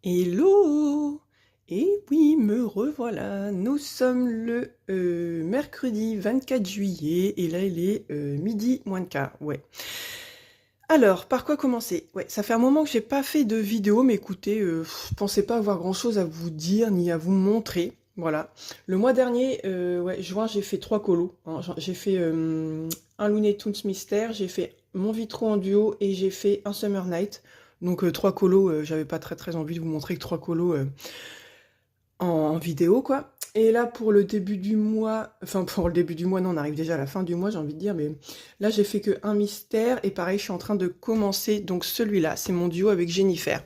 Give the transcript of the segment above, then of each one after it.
Hello! Et oui, me revoilà. Nous sommes le mercredi 24 juillet et là il est midi moins de quart. Ouais. Alors, par quoi commencer? Ouais, ça fait un moment que j'ai pas fait de vidéo, mais écoutez, je pensais pas avoir grand-chose à vous dire ni à vous montrer. Voilà. Le mois dernier, ouais, juin, j'ai fait 3 colos, hein. J'ai fait un Looney Tunes Mystère, j'ai fait Mon Vitro en duo et j'ai fait un Summer Night. Donc 3 colos, j'avais pas très envie de vous montrer que 3 colos en vidéo, quoi. Et là, pour le début du mois, enfin pour le début du mois, non, on arrive déjà à la fin du mois, j'ai envie de dire, mais là, j'ai fait que un mystère, et pareil, je suis en train de commencer, donc celui-là, c'est mon duo avec Jennifer.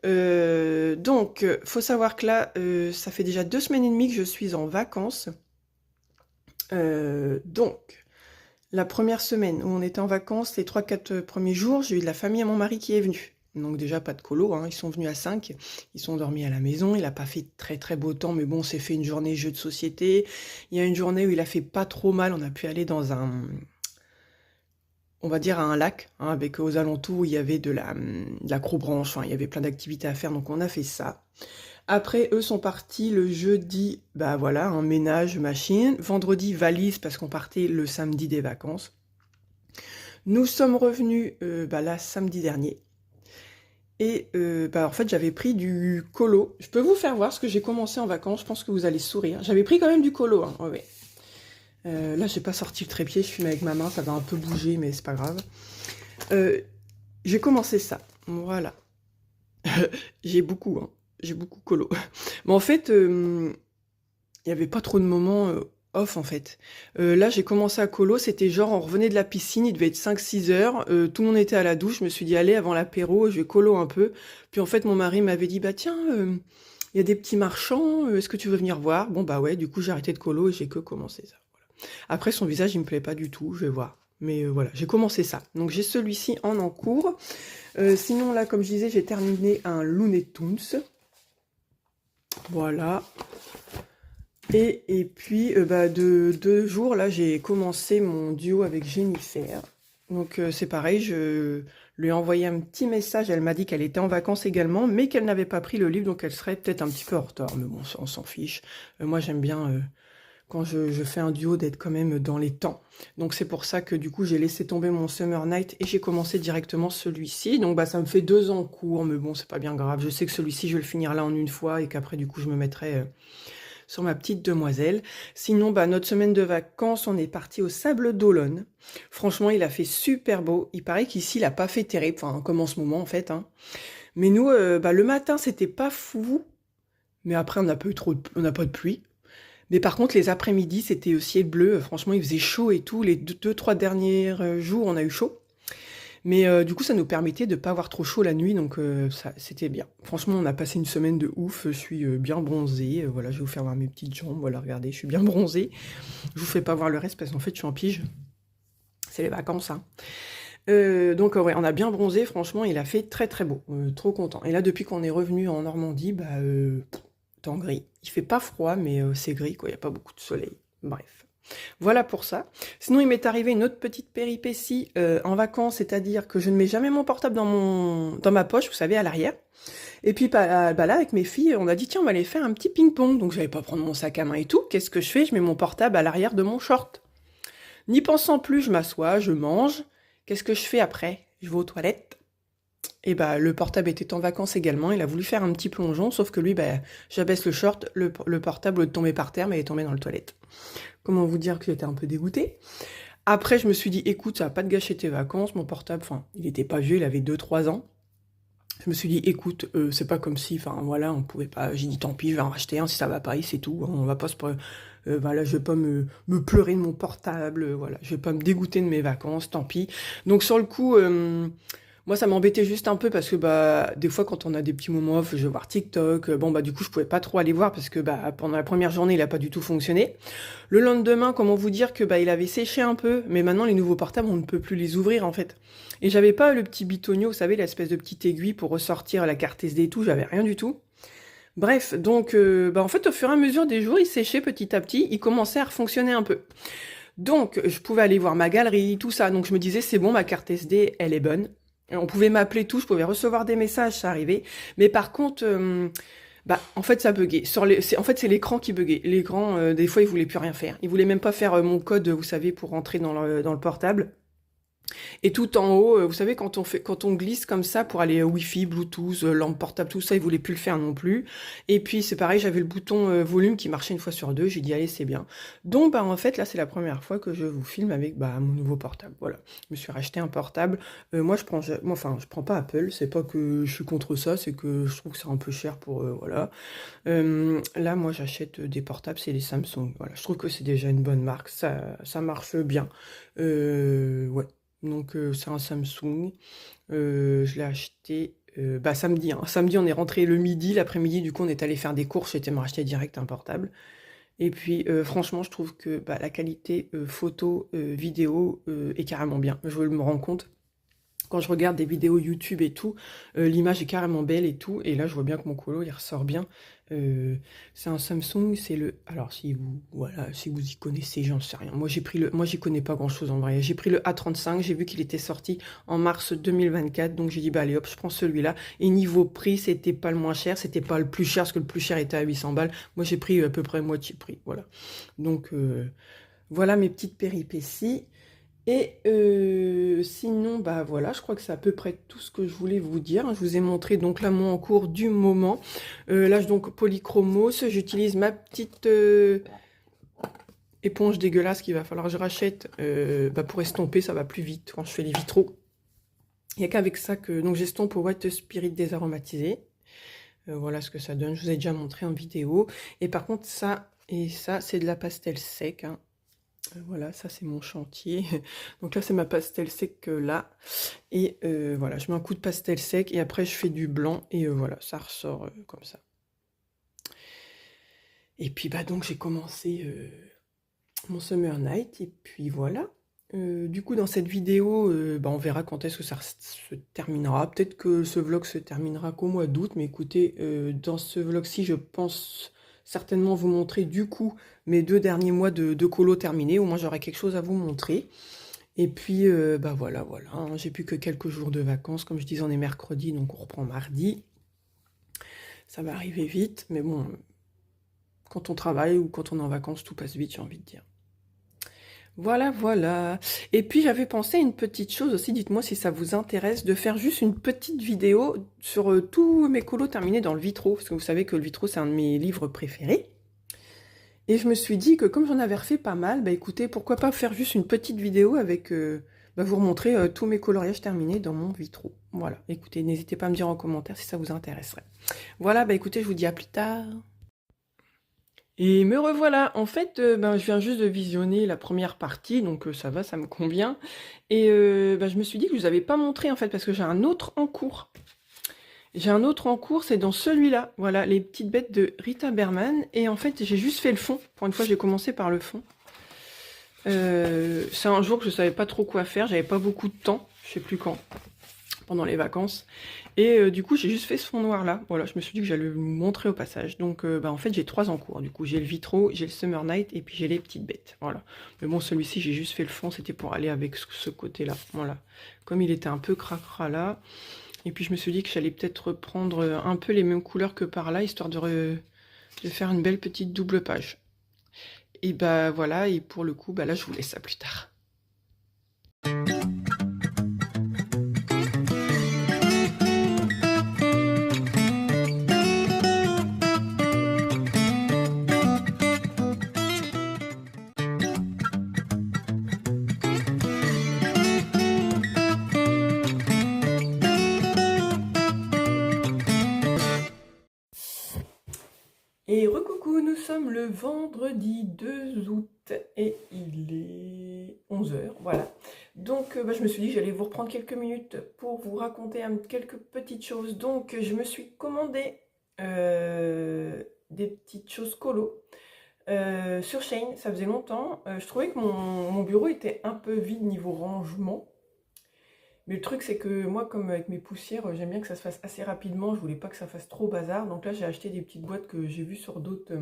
Donc, faut savoir que là, ça fait déjà 2 semaines et demie que je suis en vacances. Donc, la première semaine où on était en vacances, les 3-4 premiers jours, j'ai eu de la famille à mon mari qui est venu. Donc déjà pas de colo, hein. Ils sont venus à 5, ils sont dormis à la maison, il a pas fait très beau temps, mais bon, on s'est fait une journée jeu de société. Il y a une journée où il a fait pas trop mal, on a pu aller dans on va dire à un lac, hein, avec aux alentours où il y avait de l'acrobranche, enfin, il y avait plein d'activités à faire, donc on a fait ça. Après, eux sont partis le jeudi, bah voilà, un ménage, machine. Vendredi, valise, parce qu'on partait le samedi des vacances. Nous sommes revenus bah là, samedi dernier. Et bah en fait, j'avais pris du colo. Je peux vous faire voir ce que j'ai commencé en vacances, je pense que vous allez sourire. J'avais pris quand même du colo, hein, ouais. Là, j'ai pas sorti le trépied, je filme avec ma main, ça va un peu bouger, mais c'est pas grave. J'ai commencé ça, voilà. J'ai beaucoup colo. Mais en fait, il y avait pas trop de moments off en fait. Là, j'ai commencé à colo, c'était genre on revenait de la piscine, il devait être 5-6 heures, tout le monde était à la douche, je me suis dit allez avant l'apéro, je vais colo un peu. Puis en fait, mon mari m'avait dit bah tiens, il y a des petits marchands, est-ce que tu veux venir voir? Bon bah ouais, du coup j'ai arrêté de colo et j'ai que commencé ça. Voilà. Après son visage, il me plaît pas du tout, je vais voir. Mais voilà, j'ai commencé ça. Donc j'ai celui-ci en cours. Sinon là, comme je disais, j'ai terminé un Looney Tunes. Voilà. Et puis, bah, de 2 jours, là, j'ai commencé mon duo avec Jennifer. Donc, c'est pareil, je lui ai envoyé un petit message. Elle m'a dit qu'elle était en vacances également, mais qu'elle n'avait pas pris le livre, donc elle serait peut-être un petit peu en retard. Mais bon, on s'en fiche. Moi, j'aime bien, quand je fais un duo, d'être quand même dans les temps. Donc, c'est pour ça que, du coup, j'ai laissé tomber mon Summer Night et j'ai commencé directement celui-ci. Donc, bah, ça me fait 2 ans en cours, mais bon, c'est pas bien grave. Je sais que celui-ci, je vais le finir là en une fois et qu'après, du coup, je me mettrai sur ma petite demoiselle. Sinon, bah, notre semaine de vacances, on est parti au Sable d'Olonne. Franchement, il a fait super beau. Il paraît qu'ici, il a pas fait terrible, enfin, comme en ce moment, en fait, hein. Mais nous, bah, le matin, c'était pas fou. Mais après, on n'a pas eu on n'a pas de pluie. Mais par contre, les après-midi, c'était au ciel bleu. Franchement, il faisait chaud et tout. Les 2-3 derniers jours, on a eu chaud. Mais du coup, ça nous permettait de pas avoir trop chaud la nuit, donc ça, c'était bien. Franchement, on a passé une semaine de ouf. Je suis bien bronzée. Voilà, je vais vous faire voir mes petites jambes. Voilà, regardez, je suis bien bronzée. Je vous fais pas voir le reste parce qu'en fait, je suis en pige. C'est les vacances, hein. Donc ouais, on a bien bronzé. Franchement, il a fait très beau. Trop content. Et là, depuis qu'on est revenu en Normandie, bah, temps gris. Il fait pas froid, mais c'est gris, quoi. Il y a pas beaucoup de soleil. Bref. Voilà pour ça. Sinon, il m'est arrivé une autre petite péripétie en vacances, c'est-à-dire que je ne mets jamais mon portable dans ma poche, vous savez, à l'arrière. Et puis bah là, avec mes filles, on a dit tiens, on va aller faire un petit ping-pong. Donc j'allais pas prendre mon sac à main et tout. Qu'est-ce que je fais? Je mets mon portable à l'arrière de mon short. N'y pensant plus, je m'assois, je mange. Qu'est-ce que je fais après? Je vais aux toilettes. Et bah le portable était en vacances également. Il a voulu faire un petit plongeon, sauf que lui, bah j'abaisse le short, le portable tombait par terre, mais il est tombé dans le toilette. Comment vous dire que j'étais un peu dégoûtée. Après, je me suis dit, écoute, ça va pas te gâcher tes vacances, mon portable, enfin, il était pas vieux, il avait 2-3 ans. Je me suis dit, écoute, c'est pas comme si, enfin, voilà, on pouvait pas, j'ai dit, tant pis, je vais en racheter un, si ça va pas, c'est tout, hein, on va pas se, voilà, je vais pas me pleurer de mon portable, voilà, je vais pas me dégoûter de mes vacances, tant pis. Donc, sur le coup, moi, ça m'embêtait juste un peu parce que, bah, des fois, quand on a des petits moments off, je vais voir TikTok. Bon, bah, du coup, je pouvais pas trop aller voir parce que, bah, pendant la première journée, il a pas du tout fonctionné. Le lendemain, comment vous dire que, bah, il avait séché un peu, mais maintenant, les nouveaux portables, on ne peut plus les ouvrir, en fait. Et j'avais pas le petit bitonio, vous savez, l'espèce de petite aiguille pour ressortir la carte SD et tout, j'avais rien du tout. Bref, donc, bah, en fait, au fur et à mesure des jours, il séchait petit à petit, il commençait à refonctionner un peu. Donc, je pouvais aller voir ma galerie, tout ça. Donc, je me disais, c'est bon, ma carte SD, elle est bonne. On pouvait m'appeler tout, je pouvais recevoir des messages, ça arrivait. Mais par contre, bah, en fait, ça buguait. En fait, c'est l'écran qui buguait. L'écran, des fois, il voulait plus rien faire. Il voulait même pas faire mon code, vous savez, pour rentrer dans le portable. Et tout en haut, vous savez, quand on glisse comme ça pour aller Wi-Fi, Bluetooth, lampe portable, tout ça, il voulait plus le faire non plus. Et puis c'est pareil, j'avais le bouton volume qui marchait une fois sur deux. J'ai dit allez, c'est bien. Donc bah en fait là, c'est la première fois que je vous filme avec mon nouveau portable. Voilà, je me suis racheté un portable. Moi je prends pas Apple. C'est pas que je suis contre ça, c'est que je trouve que c'est un peu cher pour voilà. Là, moi j'achète des portables, c'est les Samsung. Voilà, je trouve que c'est déjà une bonne marque. Ça marche bien. Ouais. Donc c'est un Samsung. Je l'ai acheté samedi. Hein. Samedi, on est rentré le midi. L'après-midi, du coup, on est allé faire des courses. J'étais me racheter direct un portable. Et puis, franchement, je trouve que la qualité photo, vidéo est carrément bien. Je me rends compte. Quand je regarde des vidéos YouTube et tout, l'image est carrément belle et tout. Et là, je vois bien que mon colo, il ressort bien. C'est un Samsung, c'est le... Alors, si vous y connaissez, j'en sais rien. Moi, j'y connais pas grand-chose en vrai. J'ai pris le A35, j'ai vu qu'il était sorti en mars 2024. Donc, j'ai dit, bah allez, hop, je prends celui-là. Et niveau prix, c'était pas le moins cher, c'était pas le plus cher, parce que le plus cher était à 800 balles. Moi, j'ai pris à peu près moitié prix, voilà. Donc, voilà mes petites péripéties. Et sinon, bah voilà, je crois que c'est à peu près tout ce que je voulais vous dire. Je vous ai montré donc là mon en cours du moment. Là, donc polychromos, j'utilise ma petite éponge dégueulasse qu'il va falloir que je rachète pour estomper, ça va plus vite quand je fais les vitraux. Il n'y a qu'avec ça que donc j'estompe au White Spirit désaromatisé. Voilà ce que ça donne, je vous ai déjà montré en vidéo. Et par contre, ça et ça, c'est de la pastel sec, hein. Voilà, ça c'est mon chantier. Donc là c'est ma pastel sec là. Et voilà, je mets un coup de pastel sec et après je fais du blanc et voilà, ça ressort comme ça. Et puis donc j'ai commencé mon Summer Night et puis voilà. Du coup dans cette vidéo, on verra quand est-ce que ça se terminera. Peut-être que ce vlog se terminera qu'au mois d'août, mais écoutez, dans ce vlog-ci je pense certainement vous montrer du coup mes 2 derniers mois de colo terminés, au moins j'aurai quelque chose à vous montrer. Et puis voilà, hein, j'ai plus que quelques jours de vacances, comme je disais on est mercredi, donc on reprend mardi. Ça va arriver vite, mais bon, quand on travaille ou quand on est en vacances, tout passe vite, j'ai envie de dire. Voilà, voilà. Et puis j'avais pensé à une petite chose aussi, dites-moi si ça vous intéresse, de faire juste une petite vidéo sur tous mes colos terminés dans le Vitro, parce que vous savez que le Vitro c'est un de mes livres préférés. Et je me suis dit que comme j'en avais refait pas mal, écoutez, pourquoi pas faire juste une petite vidéo avec vous remontrer tous mes coloriages terminés dans mon Vitro. Voilà, écoutez, n'hésitez pas à me dire en commentaire si ça vous intéresserait. Voilà, écoutez, je vous dis à plus tard. Et me revoilà. En fait, je viens juste de visionner la première partie, donc ça va, ça me convient. Et je me suis dit que je vous avais pas montré en fait, parce que j'ai un autre en cours. J'ai un autre en cours, c'est dans celui-là. Voilà, les petites bêtes de Rita Berman. Et en fait, j'ai juste fait le fond. Pour une fois, j'ai commencé par le fond. C'est un jour que je savais pas trop quoi faire. J'avais pas beaucoup de temps. Je sais plus quand. Pendant les vacances. Et du coup, j'ai juste fait ce fond noir-là. Voilà, je me suis dit que j'allais vous montrer au passage. Donc, en fait, j'ai 3 en cours. Du coup, j'ai le Vitro, j'ai le Summer Night et puis j'ai les petites bêtes. Voilà. Mais bon, celui-ci, j'ai juste fait le fond. C'était pour aller avec ce côté-là. Voilà. Comme il était un peu cracra là. Et puis je me suis dit que j'allais peut-être reprendre un peu les mêmes couleurs que par là, histoire de faire une belle petite double page. Et voilà, et pour le coup, là je vous laisse ça plus tard. Et recoucou, nous sommes le vendredi 2 août et il est 11 h, voilà. Donc je me suis dit que j'allais vous reprendre quelques minutes pour vous raconter quelques petites choses. Donc je me suis commandé des petites choses colo sur Shein, ça faisait longtemps. Je trouvais que mon bureau était un peu vide niveau rangement. Mais le truc, c'est que moi, comme avec mes poussières, j'aime bien que ça se fasse assez rapidement. Je voulais pas que ça fasse trop bazar. Donc là, j'ai acheté des petites boîtes que j'ai vues sur d'autres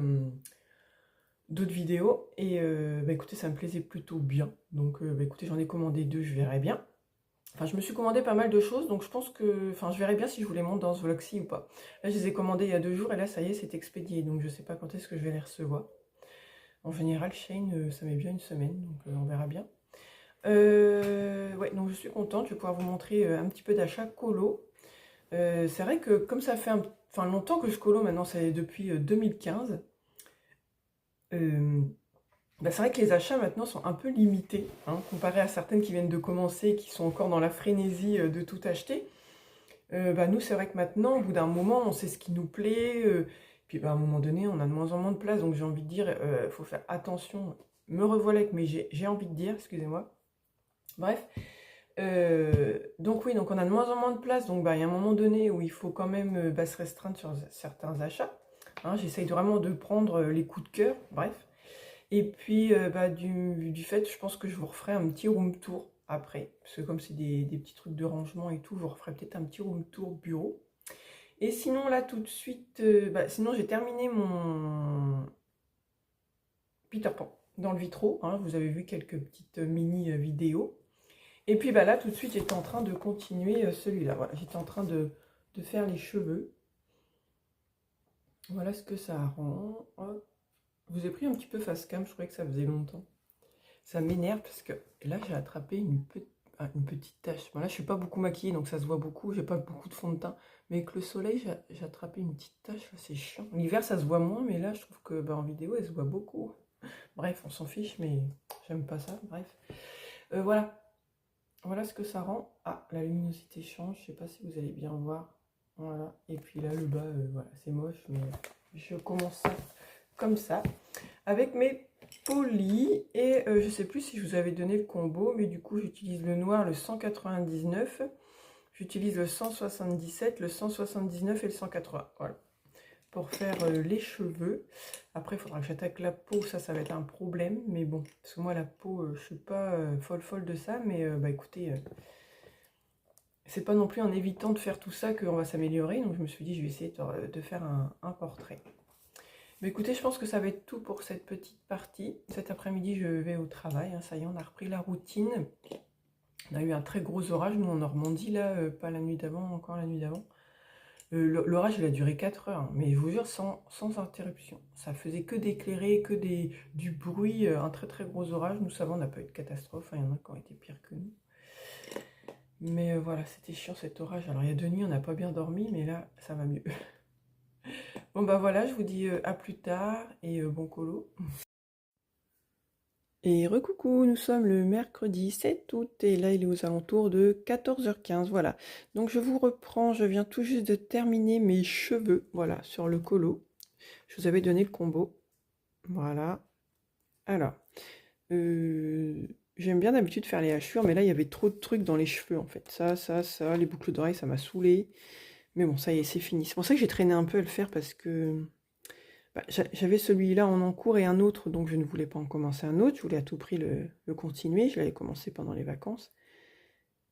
vidéos. Et écoutez, ça me plaisait plutôt bien. Donc écoutez, j'en ai commandé 2, je verrai bien. Enfin, je me suis commandé pas mal de choses, donc je pense que... Enfin, je verrai bien si je vous les montre dans ce vlog-ci ou pas. Là, je les ai commandés il y a 2 jours, et là, ça y est, c'est expédié. Donc, je sais pas quand est-ce que je vais les recevoir. En général, Shein, ça met bien une semaine, donc on verra bien. Ouais, donc je suis contente, je vais pouvoir vous montrer un petit peu d'achat colo. C'est vrai que comme ça fait enfin, longtemps que je colo, maintenant, c'est depuis 2015. Bah, c'est vrai que les achats maintenant sont un peu limités, hein, comparé à certaines qui viennent de commencer, qui sont encore dans la frénésie de tout acheter. Bah, nous, c'est vrai que maintenant, au bout d'un moment, on sait ce qui nous plaît. Puis bah, à un moment donné, on a de moins en moins de place. Donc j'ai envie de dire, il faut faire attention. Me revoilà avec mes j'ai envie de dire, excusez-moi. Bref. Donc oui, donc on a de moins en moins de place. Donc bah, il y a un moment donné où il faut quand même bah, se restreindre sur certains achats. Hein, j'essaye vraiment de prendre les coups de cœur. Bref. Et puis, bah, du fait, je pense que je vous referai un petit room tour après. Parce que comme c'est des petits trucs de rangement et tout, je vous referai peut-être un petit room tour bureau. Et sinon, là, tout de suite, bah, sinon, j'ai terminé mon Peter Pan dans le vitro. Hein, vous avez vu quelques petites mini vidéos. Et puis, bah, là, tout de suite, j'étais en train de continuer celui-là. Voilà, j'étais en train de faire les cheveux. Voilà ce que ça rend. Hop. Je vous ai pris un petit peu face cam, je croyais que ça faisait longtemps. Ça m'énerve parce que là, j'ai attrapé une petite tache. Bon, là, je suis pas beaucoup maquillée, donc ça se voit beaucoup. J'ai pas beaucoup de fond de teint. Mais avec le soleil, j'ai attrapé une petite tache. C'est chiant. L'hiver, ça se voit moins, mais là, je trouve que bah, en vidéo, elle se voit beaucoup. Bref, on s'en fiche, mais j'aime pas ça. Bref. Voilà. Voilà ce que ça rend. Ah, la luminosité change. Je sais pas si vous allez bien voir. Voilà. Et puis là, le bas, voilà, c'est moche, mais je commence ça comme ça. Avec mes polis. Et je sais plus si je vous avais donné le combo, mais du coup, j'utilise le noir, le 199. J'utilise le 177, le 179 et le 180. Voilà. Pour faire les cheveux. Après, il faudra que j'attaque la peau. Ça va être un problème. Mais bon, parce que moi, la peau, je suis pas folle de ça. Mais bah écoutez, c'est pas non plus en évitant de faire tout ça qu'on va s'améliorer. Donc je me suis dit, je vais essayer de faire un portrait. Mais écoutez, je pense que ça va être tout pour cette petite partie. Cet après-midi, je vais au travail. Hein, ça y est, on a repris la routine. On a eu un très gros orage, nous, en Normandie, là, pas la nuit d'avant, encore la nuit d'avant. L'orage, il a duré 4 heures, hein, mais je vous jure, sans interruption. Ça faisait que d'éclairer, que du bruit, un très très gros orage. Nous, ça va, on n'a pas eu de catastrophe, hein, il y en a qui ont été pires que nous. Mais voilà, c'était chiant cet orage. Alors, il y a 2 nuits, on n'a pas bien dormi, mais là, ça va mieux. Bon, bah voilà, je vous dis à plus tard, et bon colo. Et recoucou, nous sommes le mercredi 7 août et là il est aux alentours de 14h15, voilà. Donc je vous reprends, je viens tout juste de terminer mes cheveux, voilà, sur le colo. Je vous avais donné le combo, voilà. Alors, j'aime bien d'habitude faire les hachures, mais là il y avait trop de trucs dans les cheveux en fait. Ça, les boucles d'oreilles, ça m'a saoulé. Mais bon, ça y est, c'est fini. C'est pour ça que j'ai traîné un peu à le faire parce que... Bah, j'avais celui-là en cours et un autre, donc je ne voulais pas en commencer un autre. Je voulais à tout prix le continuer. Je l'avais commencé pendant les vacances.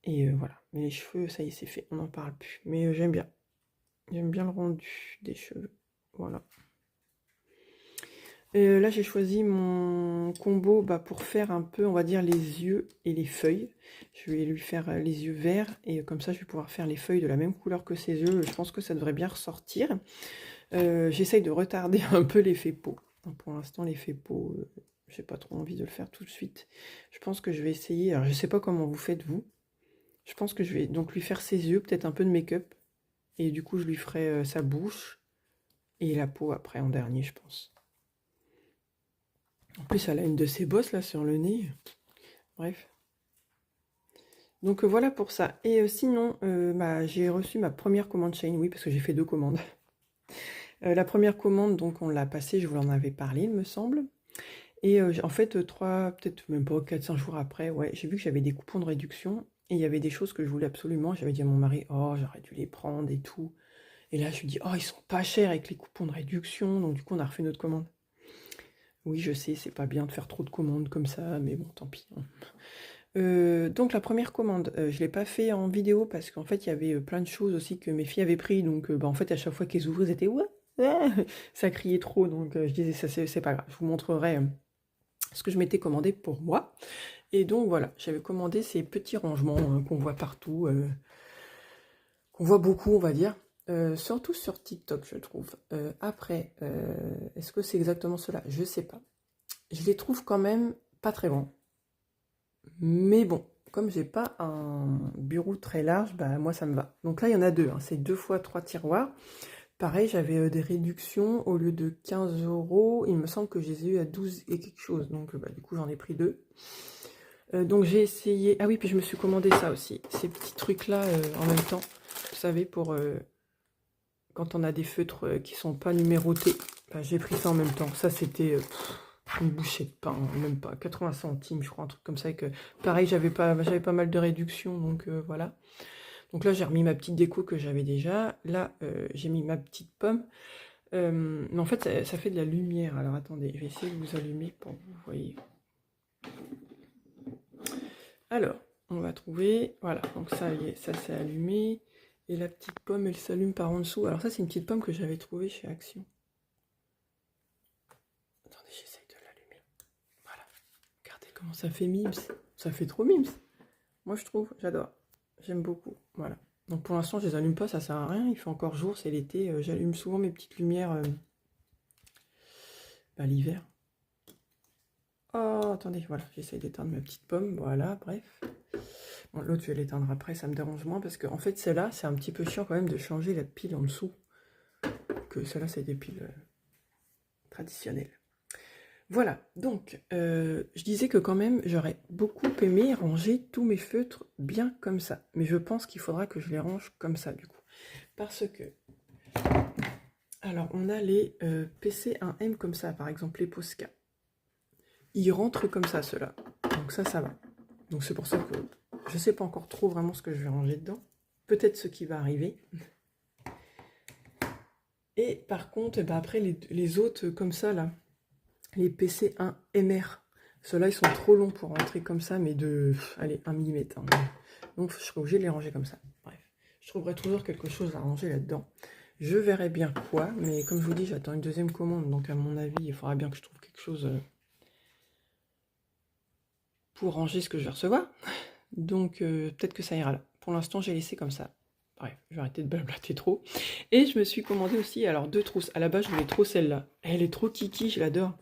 Et voilà. Mais les cheveux, ça y est, c'est fait. On n'en parle plus. Mais j'aime bien. J'aime bien le rendu des cheveux. Voilà. Là, j'ai choisi mon combo pour faire un peu, on va dire, les yeux et les feuilles. Je vais lui faire les yeux verts. Et comme ça, je vais pouvoir faire les feuilles de la même couleur que ses yeux. Je pense que ça devrait bien ressortir. J'essaye de retarder un peu l'effet peau. Pour l'instant, l'effet peau, j'ai pas trop envie de le faire tout de suite. Je pense que je vais essayer. Alors, je sais pas comment vous faites, vous. Je pense que je vais donc lui faire ses yeux, peut-être un peu de make-up. Et du coup, je lui ferai sa bouche et la peau après en dernier, je pense. En plus, elle a une de ses bosses là sur le nez. Bref. Donc voilà pour ça. Et sinon, j'ai reçu ma première commande Shein, oui, parce que j'ai fait 2 commandes. La première commande, donc on l'a passée, je vous en avais parlé, il me semble. Et en fait, peut-être même pas 4-5 jours après, ouais, j'ai vu que j'avais des coupons de réduction. Et il y avait des choses que je voulais absolument. J'avais dit à mon mari, oh, j'aurais dû les prendre et tout. Et là, je lui dis, oh, ils sont pas chers avec les coupons de réduction. Donc du coup, on a refait notre commande. Oui, je sais, c'est pas bien de faire trop de commandes comme ça, mais bon, tant pis. Hein. Donc la première commande, je ne l'ai pas fait en vidéo parce qu'en fait, il y avait plein de choses aussi que mes filles avaient pris. Donc en fait, à chaque fois qu'elles ouvraient, elles étaient, ouais, ouais. Ça criait trop. Donc je disais, ça, c'est pas grave. Je vous montrerai ce que je m'étais commandé pour moi. Et donc voilà, j'avais commandé ces petits rangements qu'on voit partout, qu'on voit beaucoup, on va dire. Surtout sur TikTok, je trouve. Après, est-ce que c'est exactement cela? Je sais pas. Je les trouve quand même pas très grands. Mais bon, comme j'ai pas un bureau très large, bah moi ça me va. Donc là, il y en a deux, hein, c'est 2 fois 3 tiroirs. Pareil, j'avais des réductions au lieu de 15 euros. Il me semble que je les ai eu à 12 et quelque chose. Donc bah, du coup, j'en ai pris deux. Donc j'ai essayé. Ah oui, puis je me suis commandé ça aussi. Ces petits trucs-là en même temps. Vous savez, pour quand on a des feutres qui sont pas numérotés. Bah, j'ai pris ça en même temps. Ça, c'était une bouchée de pain, même pas 80 centimes, je crois, un truc comme ça. Et que, pareil, j'avais pas mal de réductions, donc voilà. Donc là, j'ai remis ma petite déco que j'avais déjà. Là, j'ai mis ma petite pomme. Mais en fait, ça fait de la lumière. Alors attendez, je vais essayer de vous allumer pour que vous voyez. Alors, on va trouver. Voilà, donc ça y est, ça s'est allumé. Et la petite pomme, elle s'allume par en dessous. Alors ça, c'est une petite pomme que j'avais trouvée chez Action. Attendez, j'essaye de l'allumer. Voilà. Regardez comment ça fait mimes. Ça fait trop mimes. Moi, je trouve, j'adore. J'aime beaucoup. Voilà. Donc pour l'instant, je les allume pas, ça sert à rien. Il fait encore jour, c'est l'été. J'allume souvent mes petites lumières l'hiver. Oh, attendez, voilà, j'essaye d'éteindre ma petite pomme. Voilà, bref. Bon, l'autre, je vais l'éteindre après, ça me dérange moins parce que en fait, celle-là, c'est un petit peu chiant quand même de changer la pile en dessous. Que celle-là, c'est des piles traditionnelles. Voilà, donc je disais que quand même j'aurais beaucoup aimé ranger tous mes feutres bien comme ça. Mais je pense qu'il faudra que je les range comme ça du coup. Parce que, alors on a les PC1M comme ça, par exemple les Posca. Ils rentrent comme ça ceux-là. Donc ça va. Donc c'est pour ça que je ne sais pas encore trop vraiment ce que je vais ranger dedans. Peut-être ce qui va arriver. Et par contre, bah, après les autres comme ça là. Les PC1MR. Ceux-là, ils sont trop longs pour rentrer comme ça, mais de, allez, 1 mm. Hein. Donc, je serai obligée de les ranger comme ça. Bref, je trouverai toujours quelque chose à ranger là-dedans. Je verrai bien quoi, mais comme je vous dis, j'attends une deuxième commande. Donc, à mon avis, il faudra bien que je trouve quelque chose pour ranger ce que je vais recevoir. Donc, peut-être que ça ira là. Pour l'instant, j'ai laissé comme ça. Bref, je vais arrêter de blablater trop. Et je me suis commandé aussi, alors 2 trousses. À la base, je voulais trop celle-là. Elle est trop kiki, je l'adore.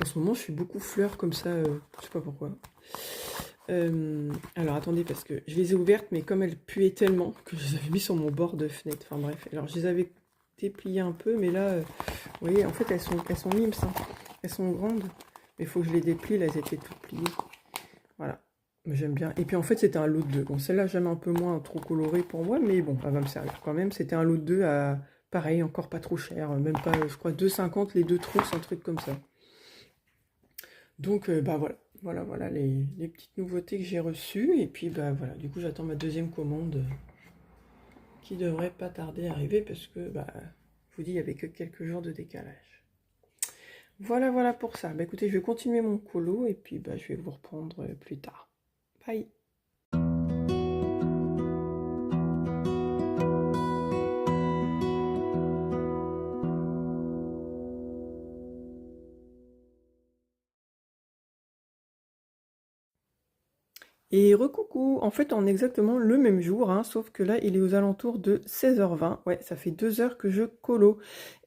En ce moment, je suis beaucoup fleurs comme ça, je sais pas pourquoi. Alors attendez, parce que je les ai ouvertes, mais comme elles puaient tellement que je les avais mis sur mon bord de fenêtre. Enfin bref, alors je les avais dépliées un peu, mais là, vous voyez, en fait, elles sont mimes, hein. Elles sont grandes, mais il faut que je les déplie, là, elles étaient toutes pliées. Voilà, j'aime bien. Et puis en fait, c'était un lot de 2. Bon, celle-là, j'aime un peu moins, trop colorée pour moi, mais bon, elle va me servir quand même. C'était un lot de 2 à, pareil, encore pas trop cher, même pas, je crois, 2,50 les 2 trousses, un truc comme ça. Donc, bah voilà les petites nouveautés que j'ai reçues. Et puis, bah voilà, du coup, j'attends ma deuxième commande qui devrait pas tarder à arriver parce que, bah, je vous dis, il n'y avait que quelques jours de décalage. Voilà pour ça. Bah écoutez, je vais continuer mon colo et puis, bah, je vais vous reprendre plus tard. Bye! Et recoucou, en fait on est exactement le même jour, hein, sauf que là il est aux alentours de 16h20, ouais ça fait 2 heures que je colo.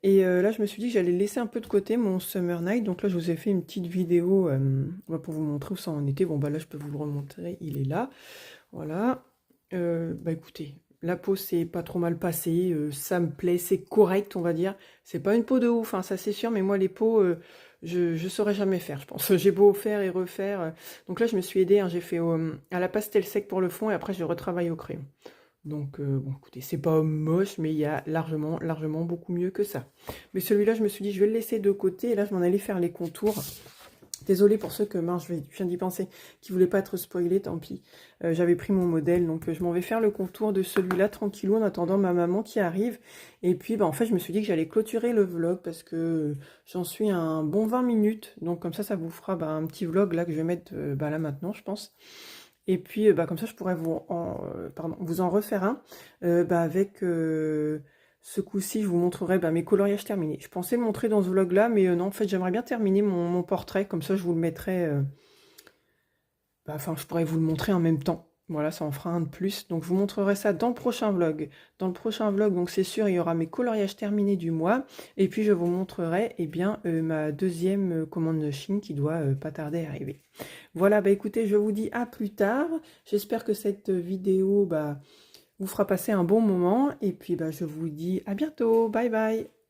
Et là je me suis dit que j'allais laisser un peu de côté mon Summer Night, donc là je vous ai fait une petite vidéo pour vous montrer où ça en était. Bon bah là je peux vous le remontrer, il est là, voilà. Bah écoutez, la peau c'est pas trop mal passé, ça me plaît, c'est correct on va dire. C'est pas une peau de ouf, hein, ça c'est sûr, mais moi les peaux... je saurais jamais faire, je pense. J'ai beau faire et refaire. Donc là, je me suis aidée. Hein, j'ai fait à la pastel sec pour le fond et après, je retravaille au crayon. Donc, bon, écoutez, c'est pas moche, mais il y a largement beaucoup mieux que ça. Mais celui-là, je me suis dit, je vais le laisser de côté. Et là, je m'en allais faire les contours. Désolée pour ceux que, mince, je viens d'y penser, qui ne voulaient pas être spoilés, tant pis. J'avais pris mon modèle, donc je m'en vais faire le contour de celui-là tranquillou en attendant ma maman qui arrive. Et puis, bah, en fait, je me suis dit que j'allais clôturer le vlog parce que j'en suis à un bon 20 minutes. Donc comme ça vous fera un petit vlog là que je vais mettre là maintenant, je pense. Et puis, comme ça, je pourrais vous en refaire un avec... ce coup-ci, je vous montrerai mes coloriages terminés. Je pensais le montrer dans ce vlog-là, mais non, en fait, j'aimerais bien terminer mon portrait. Comme ça, je vous le mettrai bah, enfin, je pourrais vous le montrer en même temps. Voilà, ça en fera un de plus. Donc, je vous montrerai ça dans le prochain vlog. Dans le prochain vlog, donc c'est sûr, il y aura mes coloriages terminés du mois. Et puis, je vous montrerai, eh bien, ma deuxième commande de Chine qui doit pas tarder à arriver. Voilà, bah écoutez, je vous dis à plus tard. J'espère que cette vidéo, bah, vous fera passer un bon moment. Et puis, bah, je vous dis à bientôt. Bye bye.